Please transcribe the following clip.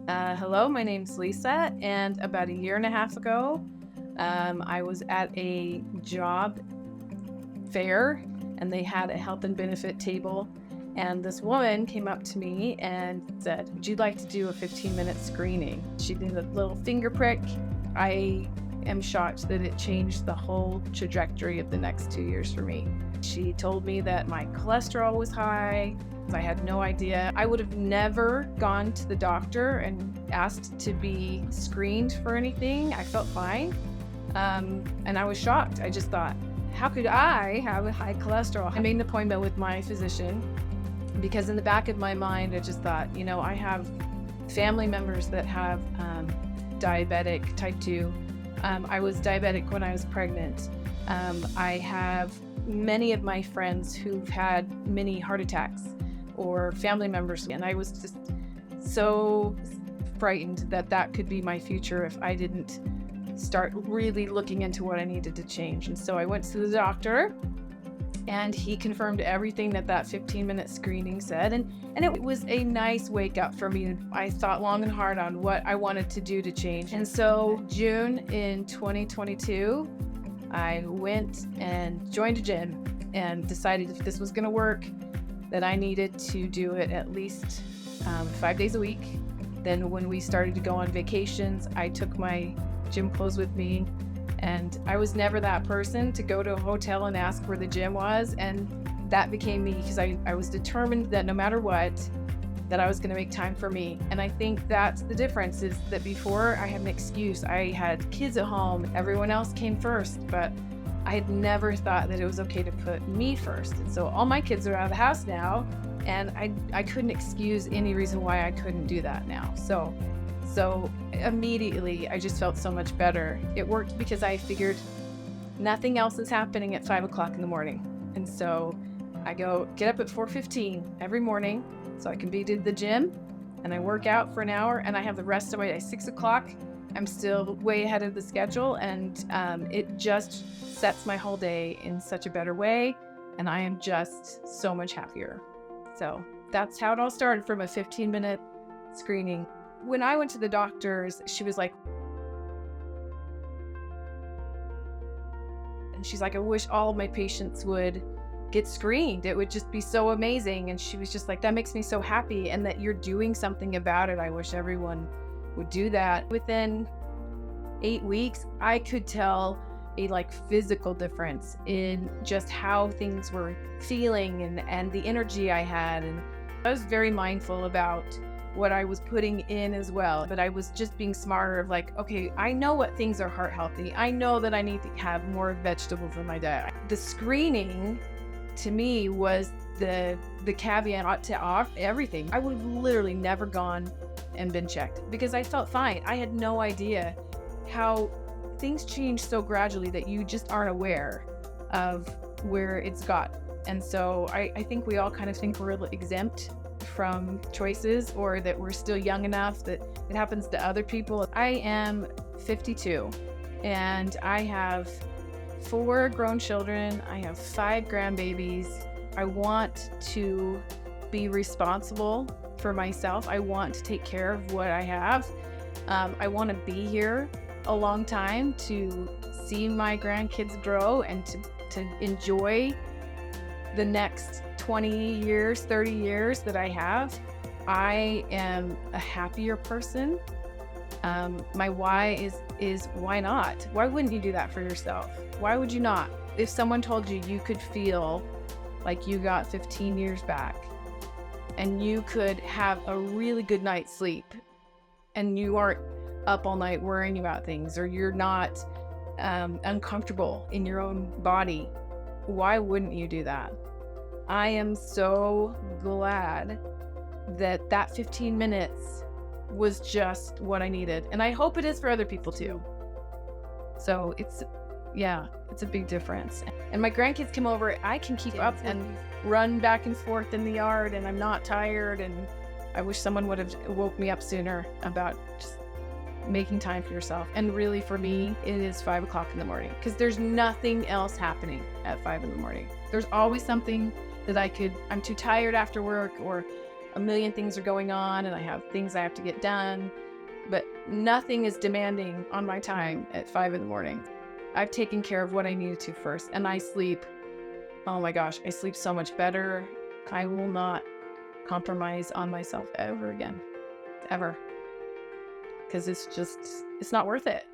Hello, my name's Lisa, and about a year and a half ago, I was at a job fair and they had a health and benefit table. And this woman came up to me and said, "Would you like to do a 15-minute screening?" She did a little finger prick. I am shocked that it changed the whole trajectory of the next 2 years for me. She told me that my cholesterol was high. I had no idea. I would have never gone to the doctor and asked to be screened for anything. I felt fine. And I was shocked. I just thought, how could I have a high cholesterol? I made an appointment with my physician because in the back of my mind, I just thought, I have family members that have diabetic type 2. I was diabetic when I was pregnant. I have many of my friends who've had many heart attacks or family members, and I was just so frightened that that could be my future if I didn't start really looking into what I needed to change. And so I went to the doctor and he confirmed everything that 15-minute screening said, and it was a nice wake up for me. I thought long and hard on what I wanted to do to change. And so June in 2022, I went and joined a gym and decided if this was going to work, that I needed to do it at least 5 days a week. Then when we started to go on vacations, I took my gym clothes with me, and I was never that person to go to a hotel and ask where the gym was, and that became me because I was determined that no matter what, that I was going to make time for me. And I think that's the difference, is that before I had an excuse. I had kids at home, everyone else came first, but I had never thought that it was okay to put me first. And so all my kids are out of the house now, and I couldn't excuse any reason why I couldn't do that now. So immediately I just felt so much better. It worked because I figured nothing else is happening at 5 o'clock in the morning. And so I get up at 4:15 every morning so I can be to the gym, and I work out for an hour, and I have the rest of my day. 6 o'clock, I'm still way ahead of the schedule, and it just sets my whole day in such a better way, and I am just so much happier. So that's how it all started, from a 15-minute screening. When I went to the doctors, she was like, I wish all of my patients would get screened. It would just be so amazing. And she was just like, that makes me so happy, and that you're doing something about it. I wish everyone would do that. Within 8 weeks, I could tell a physical difference in just how things were feeling and the energy I had. And I was very mindful about what I was putting in as well, but I was just being smarter of okay, I know what things are heart healthy. I know that I need to have more vegetables in my diet. The screening to me was the caveat to off everything. I would have literally never gone and been checked because I felt fine. I had no idea how things change so gradually that you just aren't aware of where it's got. And so I think we all kind of think we're exempt from choices, or that we're still young enough that it happens to other people. I am 52 and I have 4 grown children. I have 5 grandbabies. I want to be responsible for myself. I want to take care of what I have. I want to be here a long time to see my grandkids grow and to enjoy the next 20 years, 30 years that I have. I am a happier person. My why is why not? Why wouldn't you do that for yourself? Why would you not? If someone told you you could feel like you got 15 years back and you could have a really good night's sleep and you aren't up all night worrying about things, or you're not uncomfortable in your own body, why wouldn't you do that? I am so glad that 15 minutes was just what I needed. And I hope it is for other people too. So it's a big difference. And my grandkids come over, I can keep up and run back and forth in the yard, and I'm not tired. And I wish someone would have woke me up sooner about just making time for yourself. And really for me, it is 5 o'clock in the morning, because there's nothing else happening at 5 in the morning. There's always something that I'm too tired after work, or a million things are going on and I have things I have to get done, but nothing is demanding on my time at 5 in the morning. I've taken care of what I needed to first, and I sleep. Oh my gosh, I sleep so much better. I will not compromise on myself ever again, ever, because it's not worth it.